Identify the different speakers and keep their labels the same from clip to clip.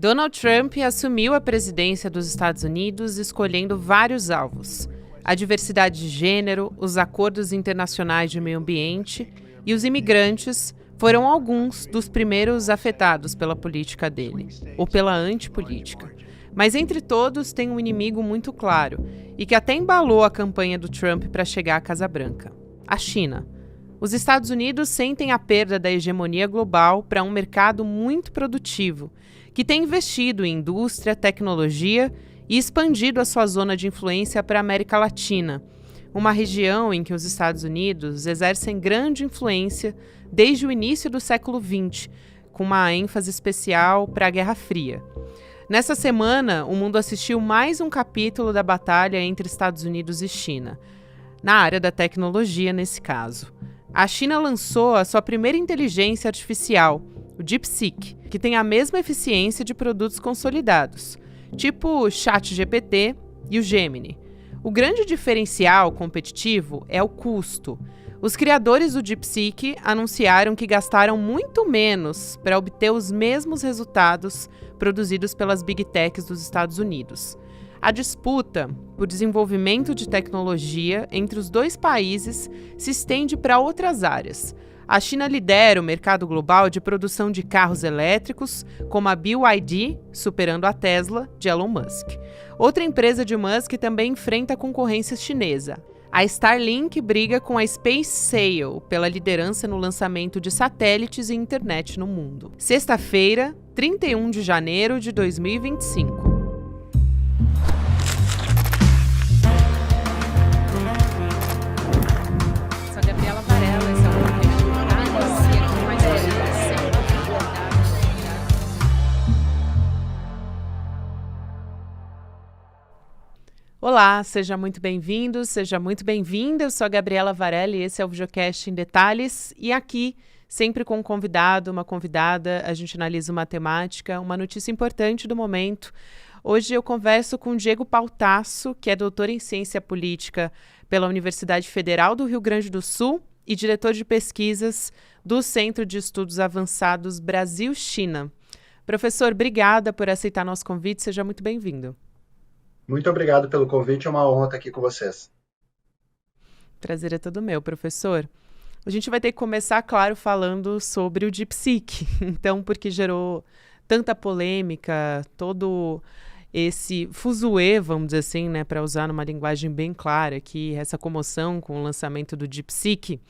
Speaker 1: Donald Trump assumiu a presidência dos Estados Unidos escolhendo vários alvos: a diversidade de gênero, os acordos internacionais de meio ambiente e os imigrantes foram alguns dos primeiros afetados pela política dele, ou pela antipolítica. Mas entre todos tem um inimigo muito claro e que até embalou a campanha do Trump para chegar à Casa Branca: a China. Os Estados Unidos sentem a perda da hegemonia global para um mercado muito produtivo, que tem investido em indústria, tecnologia e expandido a sua zona de influência para a América Latina, uma região em que os Estados Unidos exercem grande influência desde o início do século XX, com uma ênfase especial para a Guerra Fria. Nessa semana, o mundo assistiu mais um capítulo da batalha entre Estados Unidos e China, na área da tecnologia nesse caso. A China lançou a sua primeira inteligência artificial, o DeepSeek, que tem a mesma eficiência de produtos consolidados, tipo o ChatGPT e o Gemini. O grande diferencial competitivo é o custo. Os criadores do DeepSeek anunciaram que gastaram muito menos para obter os mesmos resultados produzidos pelas Big Techs dos Estados Unidos. A disputa por desenvolvimento de tecnologia entre os dois países se estende para outras áreas. A China lidera o mercado global de produção de carros elétricos, como a BYD, superando a Tesla, de Elon Musk. Outra empresa de Musk também enfrenta a concorrência chinesa. A Starlink briga com a SpaceSail pela liderança no lançamento de satélites e internet no mundo. Sexta-feira, 31 de janeiro de 2025. Olá, seja muito bem-vindo, seja muito bem-vinda. Eu sou a Gabriela Varela e esse é o Videocast em Detalhes. E aqui, sempre com um convidado, uma convidada, a gente analisa uma temática, uma notícia importante do momento. Hoje eu converso com Diego Pautasso, que é doutor em Ciência Política pela Universidade Federal do Rio Grande do Sul e diretor de pesquisas do Centro de Estudos Avançados Brasil-China. Professor, obrigada por aceitar nosso convite, seja muito bem-vindo.
Speaker 2: Muito obrigado pelo convite, é uma honra estar aqui com vocês.
Speaker 1: Prazer é todo meu, professor. A gente vai ter que começar, claro, falando sobre o DeepSeek. Então, porque gerou tanta polêmica, todo esse fuzuê, vamos dizer assim, né, para usar numa linguagem bem clara, que essa comoção com o lançamento do DeepSeek.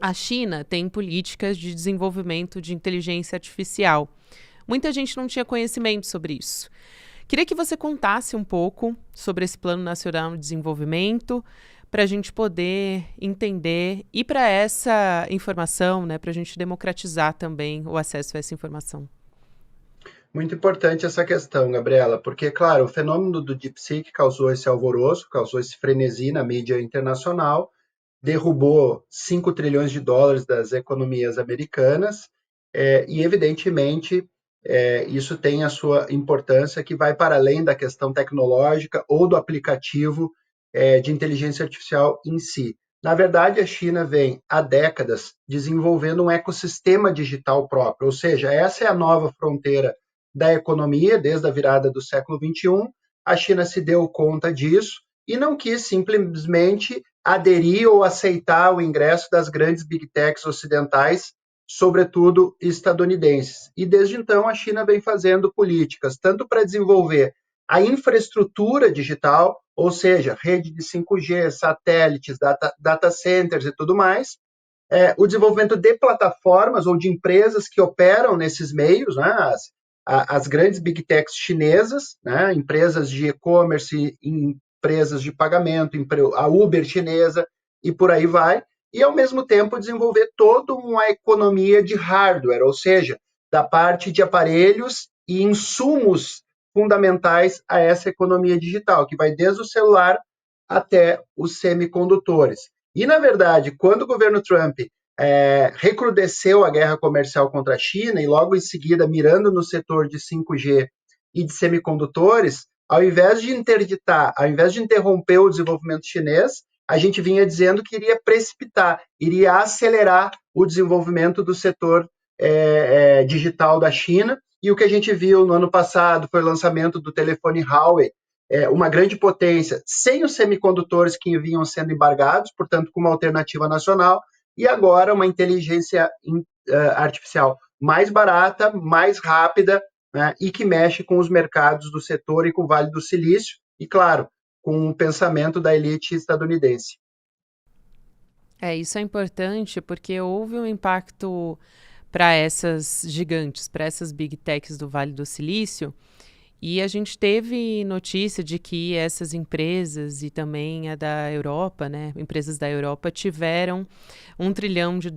Speaker 1: A China tem políticas de desenvolvimento de inteligência artificial. Muita gente não tinha conhecimento sobre isso. Queria que você contasse um pouco sobre esse Plano Nacional de Desenvolvimento, para a gente poder entender e para essa informação, né, para a gente democratizar também o acesso a essa informação.
Speaker 2: Muito importante essa questão, Gabriela, porque, claro, o fenômeno do DeepSeek causou esse alvoroço, causou esse frenesi na mídia internacional, derrubou 5 trilhões de dólares das economias americanas e, evidentemente, isso tem a sua importância que vai para além da questão tecnológica ou do aplicativo de inteligência artificial em si. Na verdade, a China vem há décadas desenvolvendo um ecossistema digital próprio, ou seja, essa é a nova fronteira da economia desde a virada do século XXI. A China se deu conta disso e não quis simplesmente aderir ou aceitar o ingresso das grandes big techs ocidentais, sobretudo estadunidenses. E desde então a China vem fazendo políticas tanto para desenvolver a infraestrutura digital, ou seja, rede de 5G, satélites, data centers e tudo mais, o desenvolvimento de plataformas ou de empresas que operam nesses meios, né, as grandes big techs chinesas, né, empresas de e-commerce, empresas de pagamento, a Uber chinesa e por aí vai, e, ao mesmo tempo, desenvolver toda uma economia de hardware, ou seja, da parte de aparelhos e insumos fundamentais a essa economia digital, que vai desde o celular até os semicondutores. E, na verdade, quando o governo Trump recrudesceu a guerra comercial contra a China e, logo em seguida, mirando no setor de 5G e de semicondutores, ao invés de interditar, ao invés de interromper o desenvolvimento chinês, a gente vinha dizendo que iria precipitar, iria acelerar o desenvolvimento do setor digital da China, E o que a gente viu no ano passado foi o lançamento do telefone Huawei, uma grande potência, sem os semicondutores que vinham sendo embargados, portanto, com uma alternativa nacional, e agora uma inteligência artificial mais barata, mais rápida, né, e que mexe com os mercados do setor e com o Vale do Silício, e, claro, com o pensamento da elite estadunidense.
Speaker 1: Isso é importante porque houve um impacto para essas gigantes, para essas big techs do Vale do Silício, e a gente teve notícia de que essas empresas e também a da Europa, né, empresas da Europa, tiveram US$ 1 trilhão de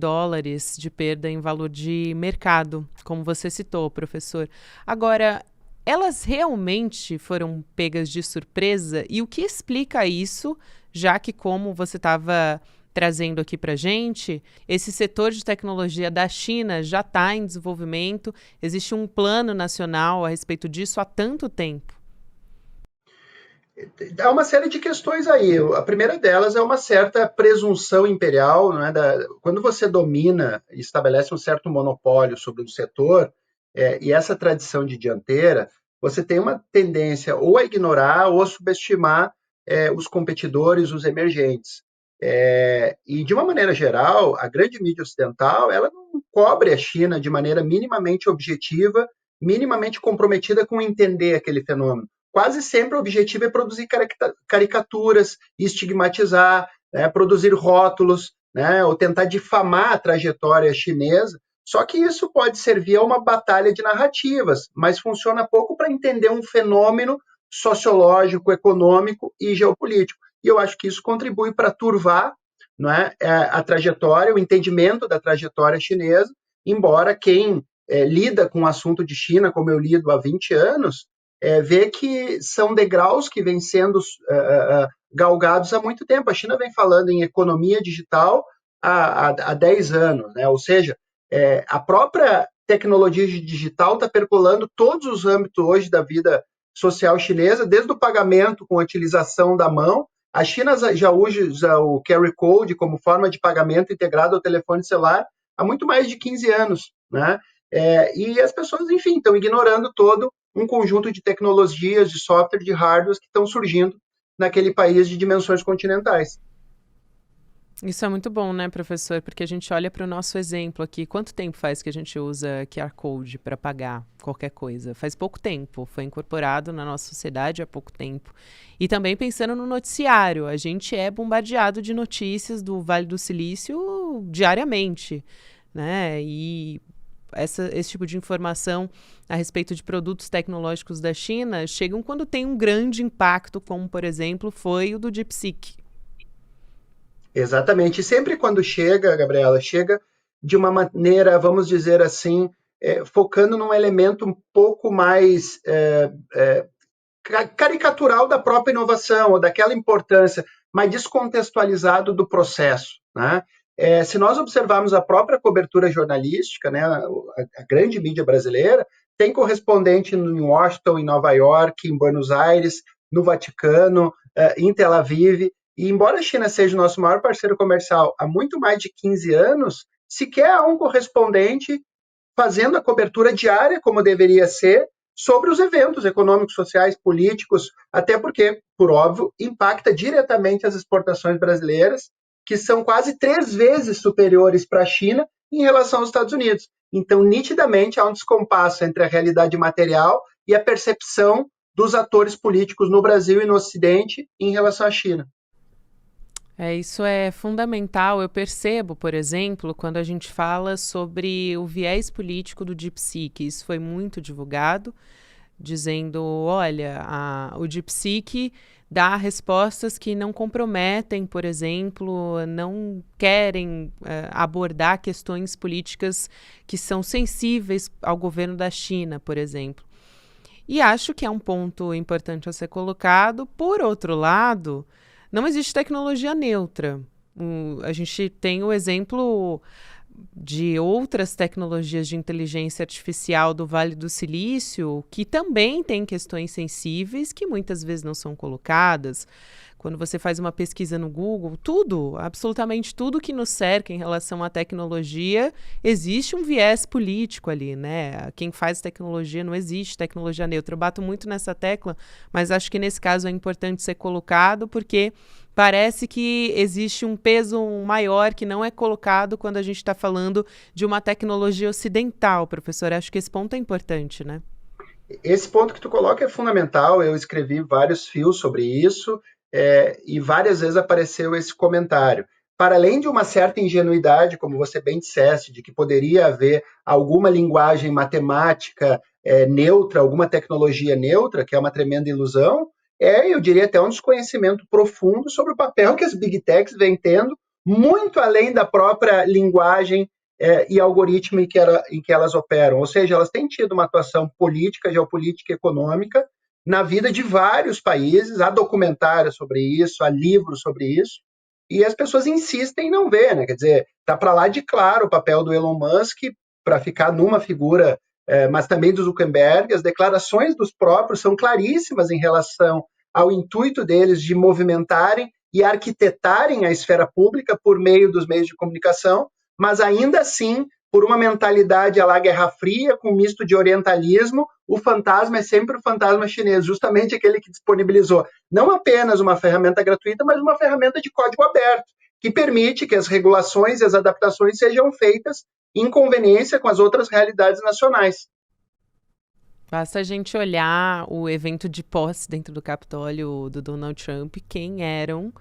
Speaker 1: perda em valor de mercado, como você citou, professor. Agora, elas realmente foram pegas de surpresa? E o que explica isso, já que, como você estava trazendo aqui para a gente, esse setor de tecnologia da China já está em desenvolvimento, existe um plano nacional a respeito disso há tanto tempo?
Speaker 2: Há uma série de questões aí. A primeira delas é uma certa presunção imperial, né, quando você domina e estabelece um certo monopólio sobre um setor, e essa tradição de dianteira, você tem uma tendência ou a ignorar ou a subestimar os competidores, os emergentes. E, de uma maneira geral, a grande mídia ocidental ela não cobre a China de maneira minimamente objetiva, minimamente comprometida com entender aquele fenômeno. Quase sempre o objetivo é produzir caricaturas, estigmatizar, né, produzir rótulos, né, ou tentar difamar a trajetória chinesa. Só que isso pode servir a uma batalha de narrativas, mas funciona pouco para entender um fenômeno sociológico, econômico e geopolítico. E eu acho que isso contribui para turvar, não é, a trajetória, o entendimento da trajetória chinesa, embora quem lida com o assunto de China, como eu lido há 20 anos, vê que são degraus que vêm sendo galgados há muito tempo. A China vem falando em economia digital há 10 anos, né? Ou seja, a própria tecnologia digital está percolando todos os âmbitos hoje da vida social chinesa, desde o pagamento com a utilização da mão. A China já usa o QR Code como forma de pagamento integrado ao telefone celular há muito mais de 15 anos, né? E as pessoas, enfim, estão ignorando todo um conjunto de tecnologias, de software, de hardware que estão surgindo naquele país de dimensões continentais.
Speaker 1: Isso é muito bom, né, professor? Porque a gente olha para o nosso exemplo aqui. Quanto tempo faz que a gente usa QR Code para pagar qualquer coisa? Faz pouco tempo. Foi incorporado na nossa sociedade há pouco tempo. E também pensando no noticiário. A gente é bombardeado de notícias do Vale do Silício diariamente, né? E esse tipo de informação a respeito de produtos tecnológicos da China chegam quando tem um grande impacto, como, por exemplo, foi o do DeepSeek.
Speaker 2: Exatamente. E sempre quando chega, Gabriela, chega de uma maneira, vamos dizer assim, focando num elemento um pouco mais caricatural da própria inovação, ou daquela importância, mas descontextualizado do processo, né? Se nós observarmos a própria cobertura jornalística, né, a grande mídia brasileira, tem correspondente em Washington, em Nova York, em Buenos Aires, no Vaticano, em Tel Aviv. E embora a China seja o nosso maior parceiro comercial há muito mais de 15 anos, sequer há um correspondente fazendo a cobertura diária, como deveria ser, sobre os eventos econômicos, sociais, políticos, até porque, por óbvio, impacta diretamente as exportações brasileiras, que são quase 3 vezes superiores para a China em relação aos Estados Unidos. Então, nitidamente, há um descompasso entre a realidade material e a percepção dos atores políticos no Brasil e no Ocidente em relação à China.
Speaker 1: Isso é fundamental. Eu percebo, por exemplo, quando a gente fala sobre o viés político do DeepSeek. Isso foi muito divulgado, dizendo, olha, o DeepSeek dá respostas que não comprometem, por exemplo, não querem abordar questões políticas que são sensíveis ao governo da China, por exemplo. E acho que é um ponto importante a ser colocado. Por outro lado, não existe tecnologia neutra. A gente tem o exemplo de outras tecnologias de inteligência artificial do Vale do Silício, que também tem questões sensíveis que muitas vezes não são colocadas, Quando você faz uma pesquisa no Google, tudo, absolutamente tudo que nos cerca em relação à tecnologia, existe um viés político ali, né? Quem faz tecnologia, não existe tecnologia neutra. Eu bato muito nessa tecla, mas acho que nesse caso é importante ser colocado, porque parece que existe um peso maior que não é colocado quando a gente está falando de uma tecnologia ocidental, professor. Acho que esse ponto é importante, né?
Speaker 2: Esse ponto que tu coloca é fundamental. Eu escrevi vários fios sobre isso, e várias vezes apareceu esse comentário. Para além de uma certa ingenuidade, como você bem disseste, de que poderia haver alguma linguagem matemática neutra, alguma tecnologia neutra, que é uma tremenda ilusão, eu diria até um desconhecimento profundo sobre o papel que as big techs vêm tendo, muito além da própria linguagem e algoritmo em que elas operam. Ou seja, elas têm tido uma atuação política, geopolítica e econômica na vida de vários países. Há documentários sobre isso, há livros sobre isso, e as pessoas insistem em não ver, né? Quer dizer, está para lá de claro o papel do Elon Musk para ficar numa figura, mas também do Zuckerberg. As declarações dos próprios são claríssimas em relação ao intuito deles de movimentarem e arquitetarem a esfera pública por meio dos meios de comunicação, mas ainda assim, por uma mentalidade à la Guerra Fria, com um misto de orientalismo, o fantasma é sempre o fantasma chinês, justamente aquele que disponibilizou não apenas uma ferramenta gratuita, mas uma ferramenta de código aberto, que permite que as regulações e as adaptações sejam feitas em conveniência com as outras realidades nacionais.
Speaker 1: Basta a gente olhar o evento de posse dentro do Capitólio do Donald Trump, quem eram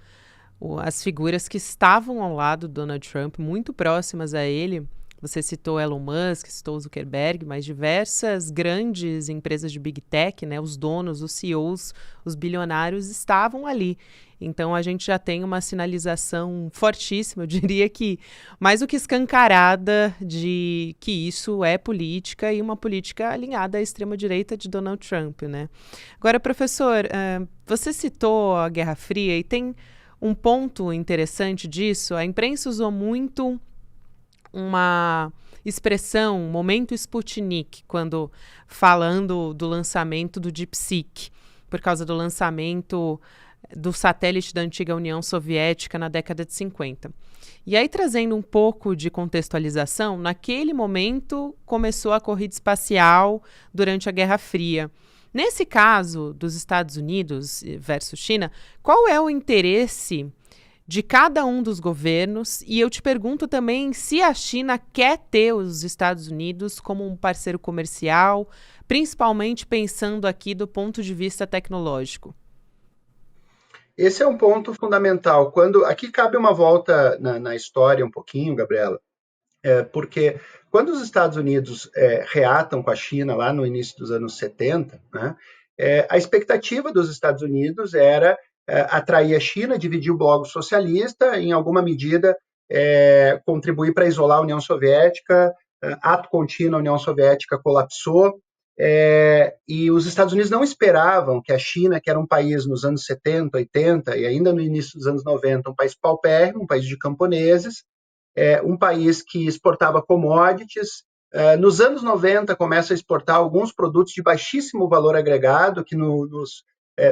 Speaker 1: as figuras que estavam ao lado do Donald Trump, muito próximas a ele. Você citou Elon Musk, citou Zuckerberg, mas diversas grandes empresas de Big Tech, né, os donos, os CEOs, os bilionários estavam ali. Então a gente já tem uma sinalização fortíssima, eu diria que mais do que escancarada, de que isso é política e uma política alinhada à extrema-direita de Donald Trump, né? Agora, professor, você citou a Guerra Fria e tem um ponto interessante disso. A imprensa usou muito uma expressão, momento Sputnik, quando falando do lançamento do DeepSeek, por causa do lançamento do satélite da antiga União Soviética na década de 50. E aí, trazendo um pouco de contextualização, naquele momento começou a corrida espacial durante a Guerra Fria. Nesse caso dos Estados Unidos versus China, qual é o interesse de cada um dos governos? E eu te pergunto também se a China quer ter os Estados Unidos como um parceiro comercial, principalmente pensando aqui do ponto de vista tecnológico.
Speaker 2: Esse é um ponto fundamental. Aqui cabe uma volta na história um pouquinho, Gabriela, porque quando os Estados Unidos reatam com a China lá no início dos anos 70, né, a expectativa dos Estados Unidos era atrair a China, dividir o bloco socialista, em alguma medida contribuir para isolar a União Soviética. Ato contínuo, a União Soviética colapsou, e os Estados Unidos não esperavam que a China, que era um país nos anos 70, 80 e ainda no início dos anos 90, um país paupérrimo, um país de camponeses, um país que exportava commodities. Nos anos 90 começa a exportar alguns produtos de baixíssimo valor agregado, que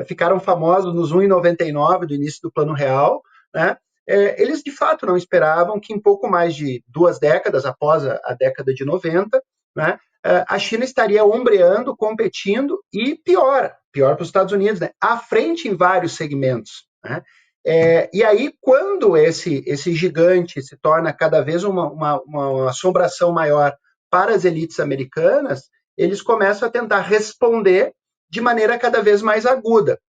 Speaker 2: ficaram famosos nos 1,99 do início do Plano Real, né? Eles de fato não esperavam que em pouco mais de 2 décadas, após a década de 90, né, a China estaria ombreando, competindo e pior para os Estados Unidos, né, à frente em vários segmentos, né? E aí, quando esse gigante se torna cada vez uma assombração maior para as elites americanas, eles começam a tentar responder de maneira cada vez mais aguda.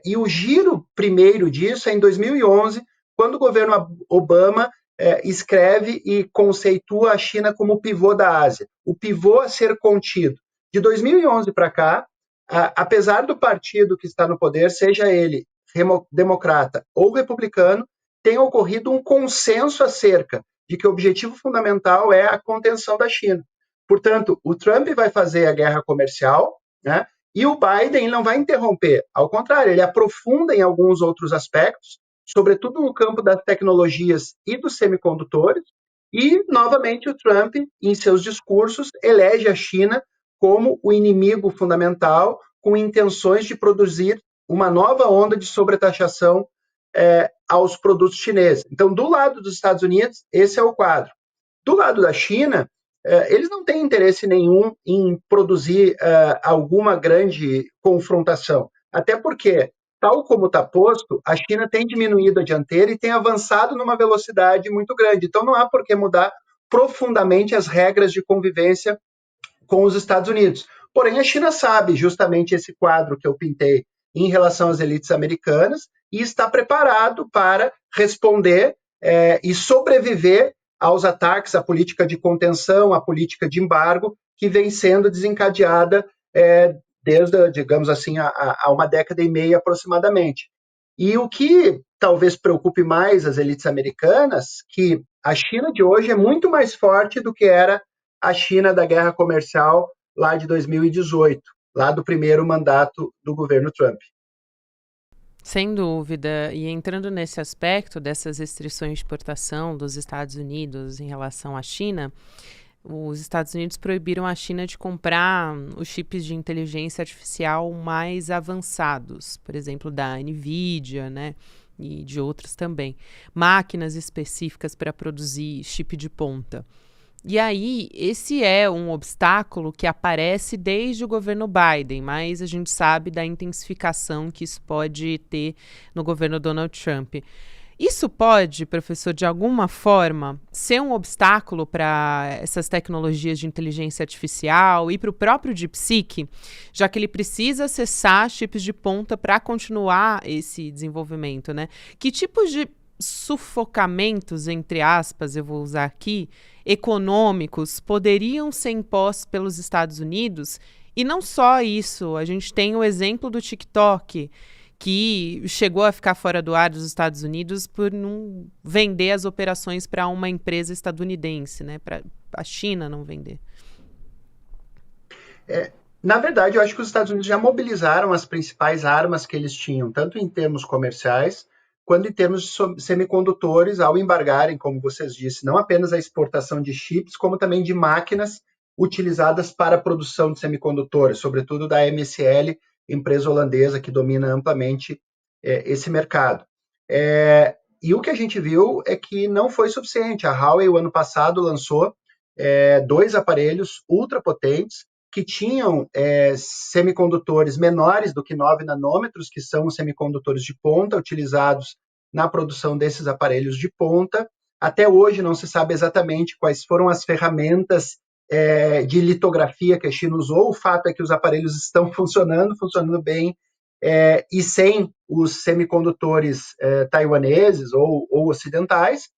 Speaker 2: E o giro primeiro disso é em 2011, quando o governo Obama escreve e conceitua a China como o pivô da Ásia, o pivô a ser contido. De 2011 para cá, apesar do partido que está no poder, seja ele democrata ou republicano, tem ocorrido um consenso acerca de que o objetivo fundamental é a contenção da China. Portanto, o Trump vai fazer a guerra comercial, né? E o Biden não vai interromper. Ao contrário, ele aprofunda em alguns outros aspectos, sobretudo no campo das tecnologias e dos semicondutores, e, novamente, o Trump, em seus discursos, elege a China como o inimigo fundamental, com intenções de produzir uma nova onda de sobretaxação aos produtos chineses. Então, do lado dos Estados Unidos, esse é o quadro. Do lado da China, eles não têm interesse nenhum em produzir alguma grande confrontação. Até porque, tal como está posto, a China tem diminuído a dianteira e tem avançado numa velocidade muito grande. Então, não há por que mudar profundamente as regras de convivência com os Estados Unidos. Porém, a China sabe justamente esse quadro que eu pintei em relação às elites americanas e está preparado para responder e sobreviver aos ataques, à política de contenção, à política de embargo, que vem sendo desencadeada desde, digamos assim, há uma década e meia aproximadamente. E o que talvez preocupe mais as elites americanas, que a China de hoje é muito mais forte do que era a China da guerra comercial lá de 2018, lá do primeiro mandato do governo Trump.
Speaker 1: Sem dúvida. E entrando nesse aspecto dessas restrições de exportação dos Estados Unidos em relação à China, os Estados Unidos proibiram a China de comprar os chips de inteligência artificial mais avançados, por exemplo, da NVIDIA, né? E de outros também. Máquinas específicas para produzir chip de ponta. E aí, esse é um obstáculo que aparece desde o governo Biden, mas a gente sabe da intensificação que isso pode ter no governo Donald Trump. Isso pode, professor, de alguma forma, ser um obstáculo para essas tecnologias de inteligência artificial e para o próprio DeepSeek, já que ele precisa acessar chips de ponta para continuar esse desenvolvimento, né? Que tipos de sufocamentos, entre aspas, eu vou usar aqui, econômicos poderiam ser impostos pelos Estados Unidos? E não só isso, a gente tem o exemplo do TikTok, que chegou a ficar fora do ar dos Estados Unidos por não vender as operações para uma empresa estadunidense, né? Para a China não vender.
Speaker 2: Na verdade, eu acho que os Estados Unidos já mobilizaram as principais armas que eles tinham, tanto em termos comerciais, quanto em termos de semicondutores, ao embargarem, como vocês disseram, não apenas a exportação de chips, como também de máquinas utilizadas para a produção de semicondutores, sobretudo da MSL, empresa holandesa que domina amplamente esse mercado. E o que a gente viu é que não foi suficiente. A Huawei, o ano passado, lançou 2 aparelhos ultrapotentes que tinham semicondutores menores do que 9 nanômetros, que são os semicondutores de ponta utilizados na produção desses aparelhos de ponta. Até hoje não se sabe exatamente quais foram as ferramentas de litografia que a China usou. O fato é que os aparelhos estão funcionando bem, e sem os semicondutores taiwaneses ou ocidentais.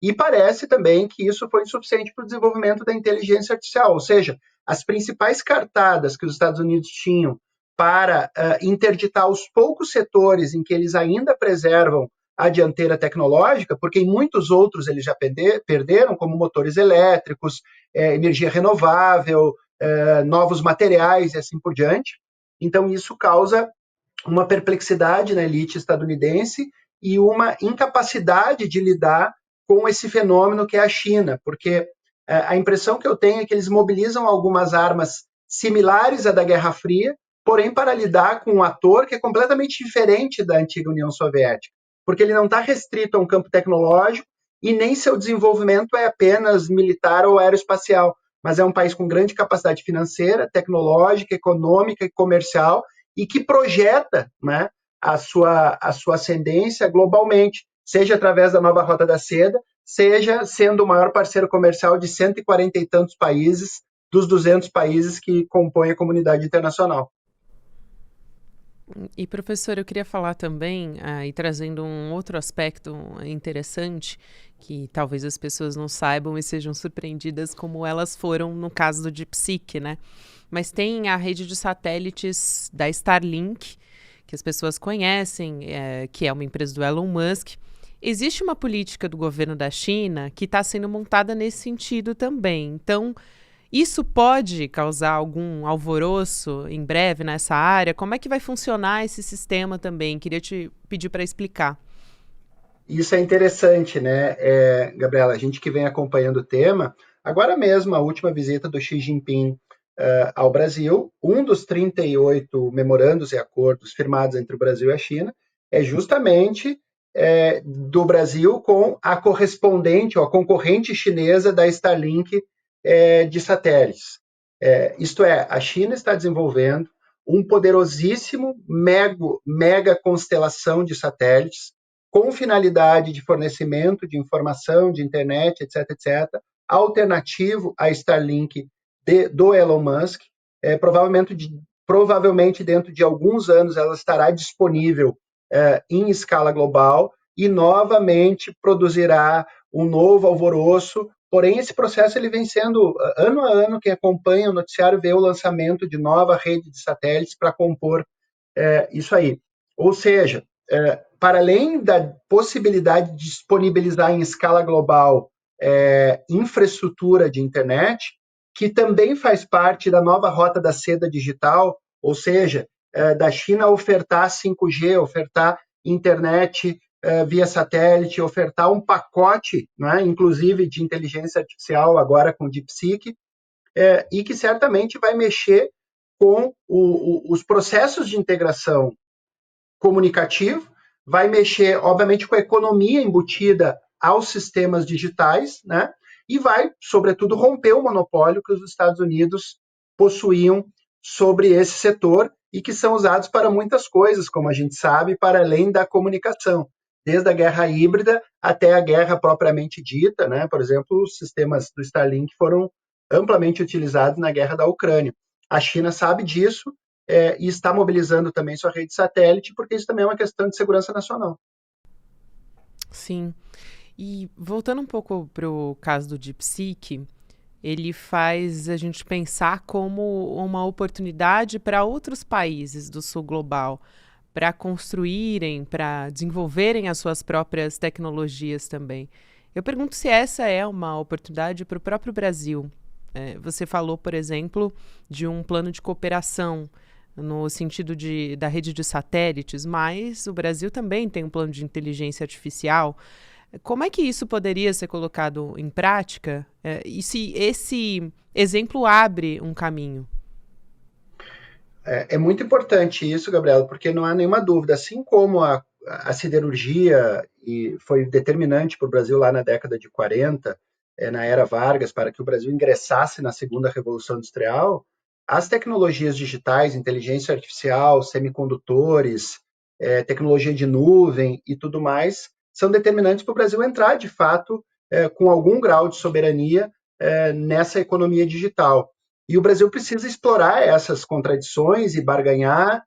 Speaker 2: E parece também que isso foi insuficiente para o desenvolvimento da inteligência artificial, ou seja, as principais cartadas que os Estados Unidos tinham para interditar os poucos setores em que eles ainda preservam a dianteira tecnológica, porque em muitos outros eles já perderam, como motores elétricos, energia renovável, novos materiais e assim por diante. Então, isso causa uma perplexidade na elite estadunidense e uma incapacidade de lidar com esse fenômeno que é a China, porque a impressão que eu tenho é que eles mobilizam algumas armas similares à da Guerra Fria, porém para lidar com um ator que é completamente diferente da antiga União Soviética, porque ele não está restrito a um campo tecnológico e nem seu desenvolvimento é apenas militar ou aeroespacial, mas é um país com grande capacidade financeira, tecnológica, econômica e comercial e que projeta, né, a sua ascendência globalmente, seja através da nova Rota da Seda, seja sendo o maior parceiro comercial de 140 e tantos países, dos 200 países que compõem a comunidade internacional.
Speaker 1: E, professor, eu queria falar também, e trazendo um outro aspecto interessante, que talvez as pessoas não saibam e sejam surpreendidas como elas foram no caso do DeepSeek, né? Mas tem a rede de satélites da Starlink, que as pessoas conhecem, que é uma empresa do Elon Musk. Existe uma política do governo da China que está sendo montada nesse sentido também. Então, isso pode causar algum alvoroço em breve nessa área? Como é que vai funcionar esse sistema também? Queria te pedir para explicar.
Speaker 2: Isso é interessante, né, Gabriela? A gente que vem acompanhando o tema, agora mesmo a última visita do Xi Jinping ao Brasil, um dos 38 memorandos e acordos firmados entre o Brasil e a China é justamente do Brasil com a correspondente ou a concorrente chinesa da Starlink de satélites. Isto é, a China está desenvolvendo um poderosíssimo mega constelação de satélites com finalidade de fornecimento de informação, de internet, etc., etc., alternativo à Starlink do Elon Musk. Provavelmente dentro de alguns anos ela estará disponível em escala global e novamente produzirá um novo alvoroço. Porém, esse processo ele vem sendo, ano a ano, quem acompanha o noticiário vê o lançamento de nova rede de satélites para compor isso aí. Ou seja, para além da possibilidade de disponibilizar em escala global infraestrutura de internet, que também faz parte da nova rota da seda digital, ou seja, da China ofertar 5G, ofertar internet via satélite, ofertar um pacote, né, inclusive de inteligência artificial agora com DeepSeek, e que certamente vai mexer com os processos de integração comunicativo, vai mexer, obviamente, com a economia embutida aos sistemas digitais, né, e vai, sobretudo, romper o monopólio que os Estados Unidos possuíam sobre esse setor e que são usados para muitas coisas, como a gente sabe, para além da comunicação, desde a guerra híbrida até a guerra propriamente dita, né? Por exemplo, os sistemas do Starlink foram amplamente utilizados na guerra da Ucrânia. A China sabe disso e está mobilizando também sua rede satélite, porque isso também é uma questão de segurança nacional.
Speaker 1: Sim. E voltando um pouco para o caso do DeepSeek, ele faz a gente pensar como uma oportunidade para outros países do sul global, para construírem, para desenvolverem as suas próprias tecnologias também. Eu pergunto se essa é uma oportunidade para o próprio Brasil. Você falou, por exemplo, de um plano de cooperação no sentido da rede de satélites, mas o Brasil também tem um plano de inteligência artificial. Como é que isso poderia ser colocado em prática? E se esse exemplo abre um caminho?
Speaker 2: É muito importante isso, Gabriela, porque não há nenhuma dúvida, assim como a siderurgia foi determinante para o Brasil lá na década de 40, na era Vargas, para que o Brasil ingressasse na segunda revolução industrial, as tecnologias digitais, inteligência artificial, semicondutores, tecnologia de nuvem e tudo mais, são determinantes para o Brasil entrar, de fato, com algum grau de soberania nessa economia digital. E o Brasil precisa explorar essas contradições e barganhar,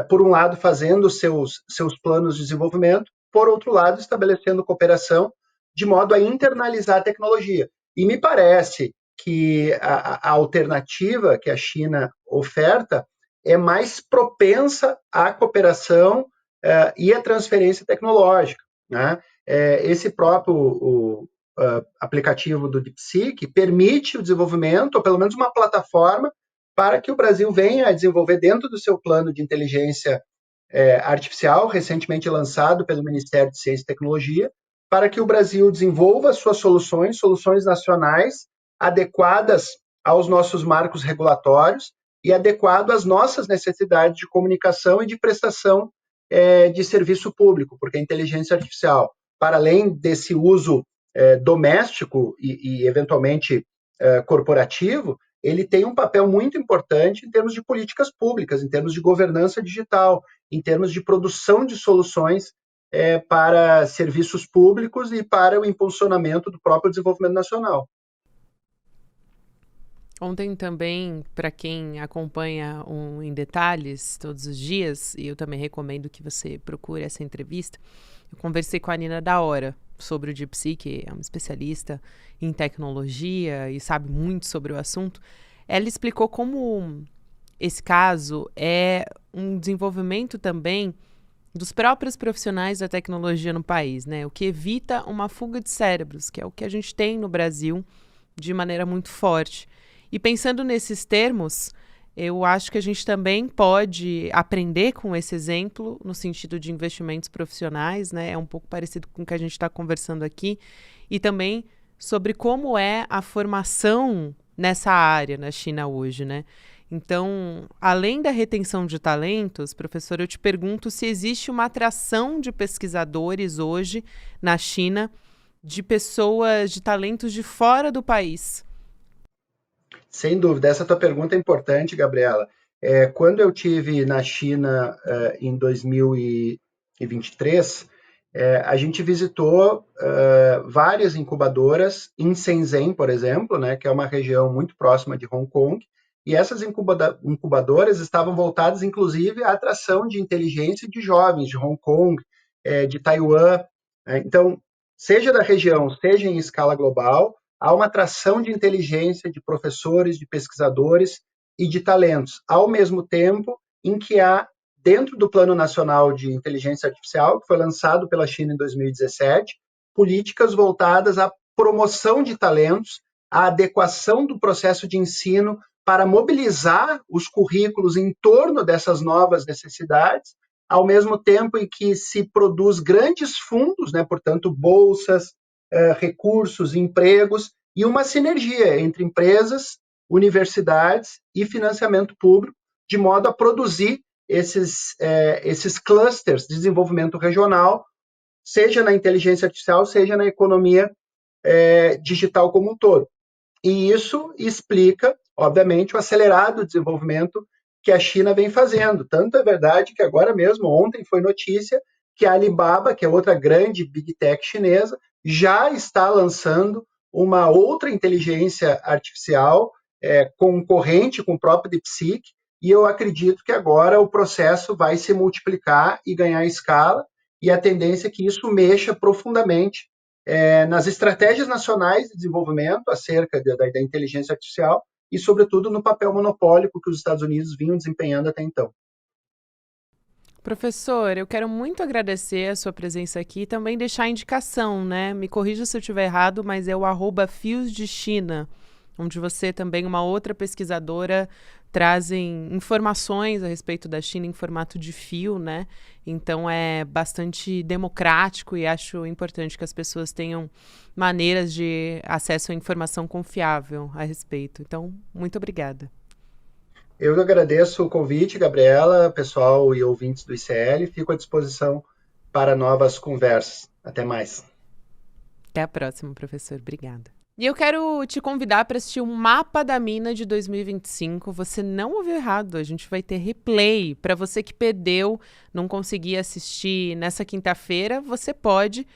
Speaker 2: por um lado, fazendo seus planos de desenvolvimento, por outro lado, estabelecendo cooperação de modo a internalizar a tecnologia. E me parece que a alternativa que a China oferta é mais propensa à cooperação e à transferência tecnológica, né? Esse próprio aplicativo do DeepSeek permite o desenvolvimento, ou pelo menos uma plataforma, para que o Brasil venha a desenvolver dentro do seu plano de inteligência artificial, recentemente lançado pelo Ministério de Ciência e Tecnologia, para que o Brasil desenvolva suas soluções nacionais adequadas aos nossos marcos regulatórios e adequado às nossas necessidades de comunicação e de prestação de serviço público, porque a inteligência artificial, para além desse uso doméstico e eventualmente corporativo, ele tem um papel muito importante em termos de políticas públicas, em termos de governança digital, em termos de produção de soluções para serviços públicos e para o impulsionamento do próprio desenvolvimento nacional.
Speaker 1: Ontem também, para quem acompanha em detalhes todos os dias, e eu também recomendo que você procure essa entrevista, eu conversei com a Nina da Hora sobre o DeepSeek, que é uma especialista em tecnologia e sabe muito sobre o assunto. Ela explicou como esse caso é um desenvolvimento também dos próprios profissionais da tecnologia no país, né? O que evita uma fuga de cérebros, que é o que a gente tem no Brasil de maneira muito forte. E pensando nesses termos, eu acho que a gente também pode aprender com esse exemplo no sentido de investimentos profissionais, né? É um pouco parecido com o que a gente está conversando aqui. E também sobre como é a formação nessa área na China hoje, né? Então, além da retenção de talentos, professor, eu te pergunto se existe uma atração de pesquisadores hoje na China de pessoas, de talentos de fora do país.
Speaker 2: Sem dúvida, essa tua pergunta é importante, Gabriela. Quando eu tive na China em 2023, a gente visitou várias incubadoras em Shenzhen, por exemplo, né, que é uma região muito próxima de Hong Kong, e essas incubadoras estavam voltadas, inclusive, à atração de inteligência de jovens de Hong Kong, de Taiwan. Então, seja da região, seja em escala global, há uma atração de inteligência de professores, de pesquisadores e de talentos, ao mesmo tempo em que há, dentro do Plano Nacional de Inteligência Artificial, que foi lançado pela China em 2017, políticas voltadas à promoção de talentos, à adequação do processo de ensino para mobilizar os currículos em torno dessas novas necessidades, ao mesmo tempo em que se produz grandes fundos, né, portanto, bolsas, recursos, empregos, e uma sinergia entre empresas, universidades e financiamento público, de modo a produzir esses clusters de desenvolvimento regional, seja na inteligência artificial, seja na economia digital como um todo. E isso explica, obviamente, o acelerado desenvolvimento que a China vem fazendo. Tanto é verdade que agora mesmo, ontem, foi notícia que a Alibaba, que é outra grande Big Tech chinesa, já está lançando uma outra inteligência artificial concorrente com o próprio DeepSeek, e eu acredito que agora o processo vai se multiplicar e ganhar escala, e a tendência é que isso mexa profundamente nas estratégias nacionais de desenvolvimento acerca da inteligência artificial e, sobretudo, no papel monopólico que os Estados Unidos vinham desempenhando até então.
Speaker 1: Professor, eu quero muito agradecer a sua presença aqui e também deixar a indicação, né? Me corrija se eu estiver errado, mas é o @fiosdechina, onde você também, uma outra pesquisadora, trazem informações a respeito da China em formato de fio, né? Então é bastante democrático e acho importante que as pessoas tenham maneiras de acesso à informação confiável a respeito. Então, muito obrigada.
Speaker 2: Eu agradeço o convite, Gabriela, pessoal e ouvintes do ICL. Fico à disposição para novas conversas. Até mais.
Speaker 1: Até a próxima, professor. Obrigada. E eu quero te convidar para assistir o Mapa da Mina de 2025. Você não ouviu errado, a gente vai ter replay. Para você que perdeu, não conseguia assistir nessa quinta-feira, você pode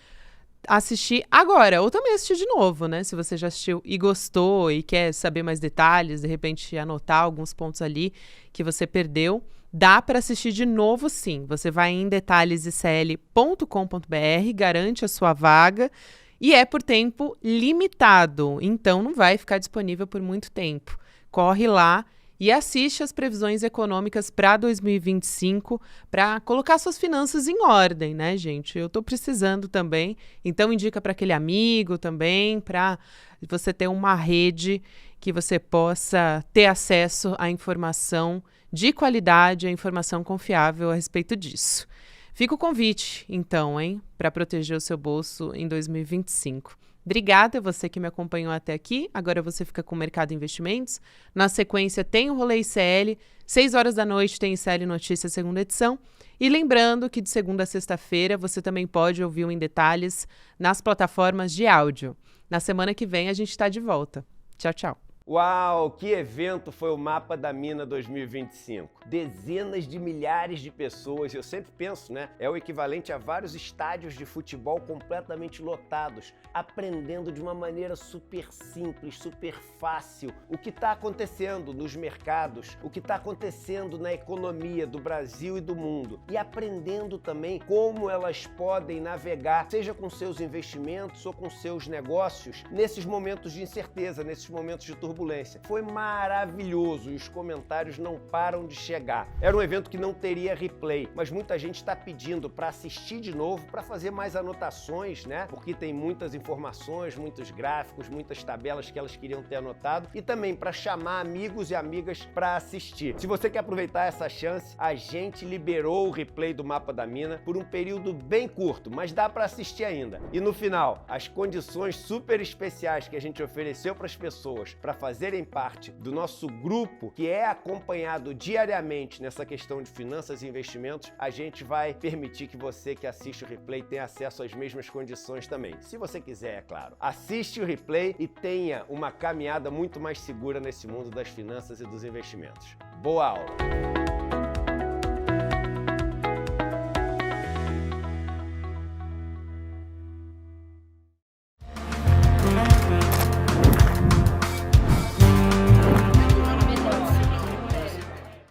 Speaker 1: assistir agora, ou também assistir de novo, né? Se você já assistiu e gostou e quer saber mais detalhes, de repente anotar alguns pontos ali que você perdeu, dá para assistir de novo sim. Você vai em detalhesicl.com.br, garante a sua vaga e é por tempo limitado, então não vai ficar disponível por muito tempo. Corre lá e assiste as previsões econômicas para 2025 para colocar suas finanças em ordem, né, gente? Eu estou precisando também, então indica para aquele amigo também, para você ter uma rede que você possa ter acesso à informação de qualidade, à informação confiável a respeito disso. Fica o convite, então, hein, para proteger o seu bolso em 2025. Obrigada a você que me acompanhou até aqui. Agora você fica com o Mercado Investimentos. Na sequência tem o Rolê ICL. 6 horas da noite tem ICL Notícias, segunda edição. E lembrando que de segunda a sexta-feira você também pode ouvir o Em Detalhes nas plataformas de áudio. Na semana que vem a gente está de volta. Tchau, tchau.
Speaker 3: Uau, que evento foi o Mapa da Mina 2025. Dezenas de milhares de pessoas, eu sempre penso, né? É o equivalente a vários estádios de futebol completamente lotados, aprendendo de uma maneira super simples, super fácil o que está acontecendo nos mercados, o que está acontecendo na economia do Brasil e do mundo. E aprendendo também como elas podem navegar, seja com seus investimentos ou com seus negócios, nesses momentos de incerteza, nesses momentos de turbulência. Foi maravilhoso e os comentários não param de chegar. Era um evento que não teria replay, mas muita gente está pedindo para assistir de novo, para fazer mais anotações, né? Porque tem muitas informações, muitos gráficos, muitas tabelas que elas queriam ter anotado e também para chamar amigos e amigas para assistir. Se você quer aproveitar essa chance, a gente liberou o replay do Mapa da Mina por um período bem curto, mas dá para assistir ainda. E no final, as condições super especiais que a gente ofereceu para as pessoas para fazer fazerem parte do nosso grupo, que é acompanhado diariamente nessa questão de finanças e investimentos, a gente vai permitir que você que assiste o replay tenha acesso às mesmas condições também. Se você quiser, é claro. Assiste o replay e tenha uma caminhada muito mais segura nesse mundo das finanças e dos investimentos. Boa aula!